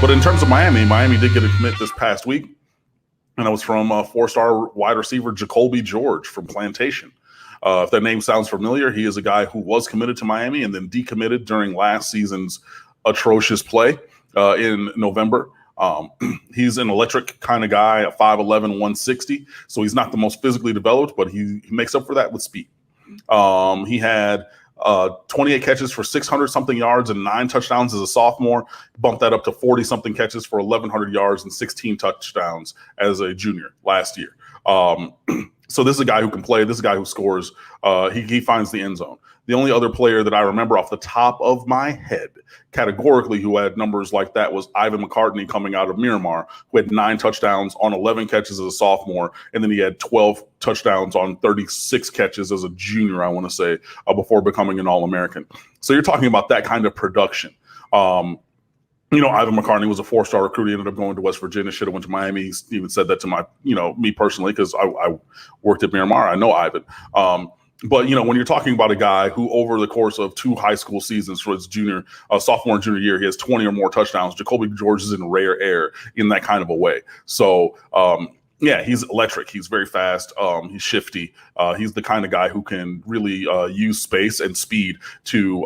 But in terms of Miami did get a commit this past week, and it was from 4-star wide receiver Jacoby George from Plantation. If that name sounds familiar, he is a guy who was committed to Miami and then decommitted during last season's atrocious play in November. He's an electric kind of guy at 5'11", 160. So he's not the most physically developed, but he makes up for that with speed. He had 28 catches for 600-something yards and 9 touchdowns as a sophomore. Bumped that up to 40-something catches for 1,100 yards and 16 touchdowns as a junior last year. So this is a guy who can play. This is a guy who scores. He finds the end zone. The only other player that I remember off the top of my head categorically who had numbers like that was Ivan McCartney coming out of Miramar, who had 9 touchdowns on 11 catches as a sophomore, and then he had 12 touchdowns on 36 catches as a junior, I want to say, before becoming an All-American. So you're talking about that kind of production. Ivan McCartney was a 4-star recruit. He ended up going to West Virginia, should have went to Miami. He even said that to me personally, because I worked at Miramar. I know Ivan. But, when you're talking about a guy who over the course of 2 high school seasons for his sophomore and junior year, he has 20 or more touchdowns. Jacoby George is in rare air in that kind of a way. So, he's electric. He's very fast. He's shifty. He's the kind of guy who can really use space and speed to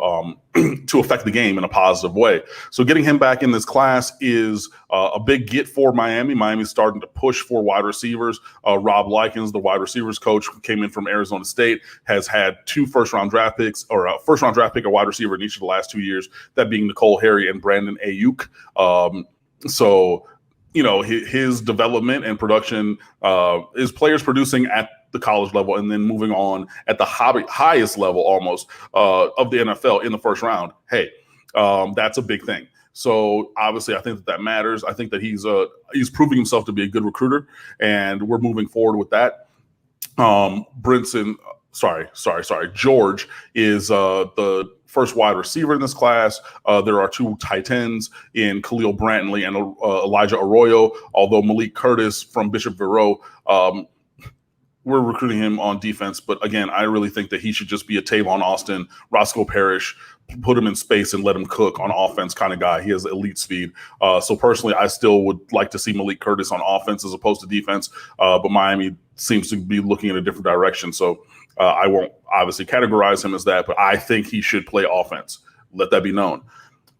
affect the game in a positive way. So getting him back in this class is a big get for Miami. Miami's starting to push for wide receivers. Rob Likens, the wide receivers coach, who came in from Arizona State, has had 2 first-round draft picks, or a first-round draft pick, a wide receiver in each of the last 2 years, that being Nicole Harry and Brandon Ayuk. His development and production is players producing at the college level and then moving on at the highest level almost of the NFL in the first round. Hey, that's a big thing. So obviously I think that matters. I think that he's proving himself to be a good recruiter, and we're moving forward with that. George is the first wide receiver in this class. There are 2 tight ends in Khalil Brantley and Elijah Arroyo, although Malik Curtis from Bishop Vero, we're recruiting him on defense. But again, I really think that he should just be a Tavon Austin, Roscoe Parrish, put him in space and let him cook on offense kind of guy. He has elite speed. So personally, I still would like to see Malik Curtis on offense as opposed to defense. But Miami seems to be looking in a different direction. So I won't obviously categorize him as that, but I think he should play offense. Let that be known.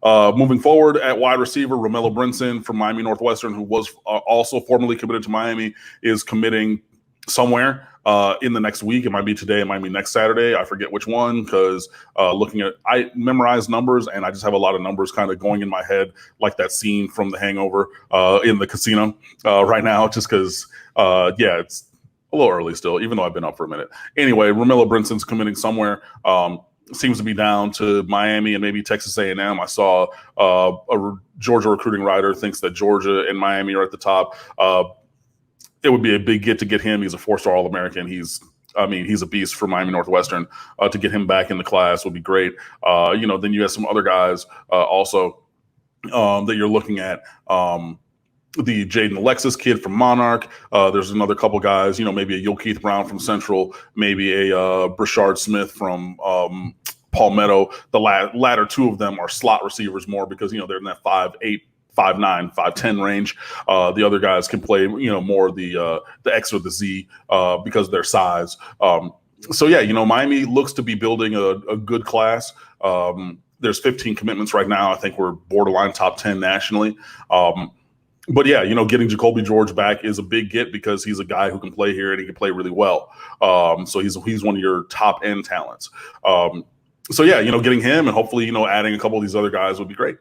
Moving forward at wide receiver, Romello Brinson from Miami Northwestern, who was also formerly committed to Miami, is committing somewhere in the next week. It might be today. It might be next Saturday. I forget which one, because I memorize numbers and I just have a lot of numbers kind of going in my head, like that scene from The Hangover in the casino right now, just because, it's a little early still, even though I've been up for a minute. Anyway, Romello Brinson's committing somewhere. Seems to be down to Miami and maybe Texas A&M. I saw a Georgia recruiting writer thinks that Georgia and Miami are at the top. It would be a big get to get him. He's a 4-star All-American. He's a beast for Miami Northwestern. To get him back in the class would be great. Then you have some other guys also that you're looking at. The Jaden Alexis kid from Monarch. There's another couple guys, maybe a Yokeith Brown from Central, maybe a Breshard Smith from Palmetto. The latter 2 of them are slot receivers more because, they're in that 5'8", 5'9", 5'10" range. The other guys can play, more the X or the Z because of their size. Miami looks to be building a good class. There's 15 commitments right now. I think we're borderline top 10 nationally. Getting Jacoby George back is a big get because he's a guy who can play here and he can play really well. So he's one of your top end talents. Getting him and hopefully, adding a couple of these other guys would be great.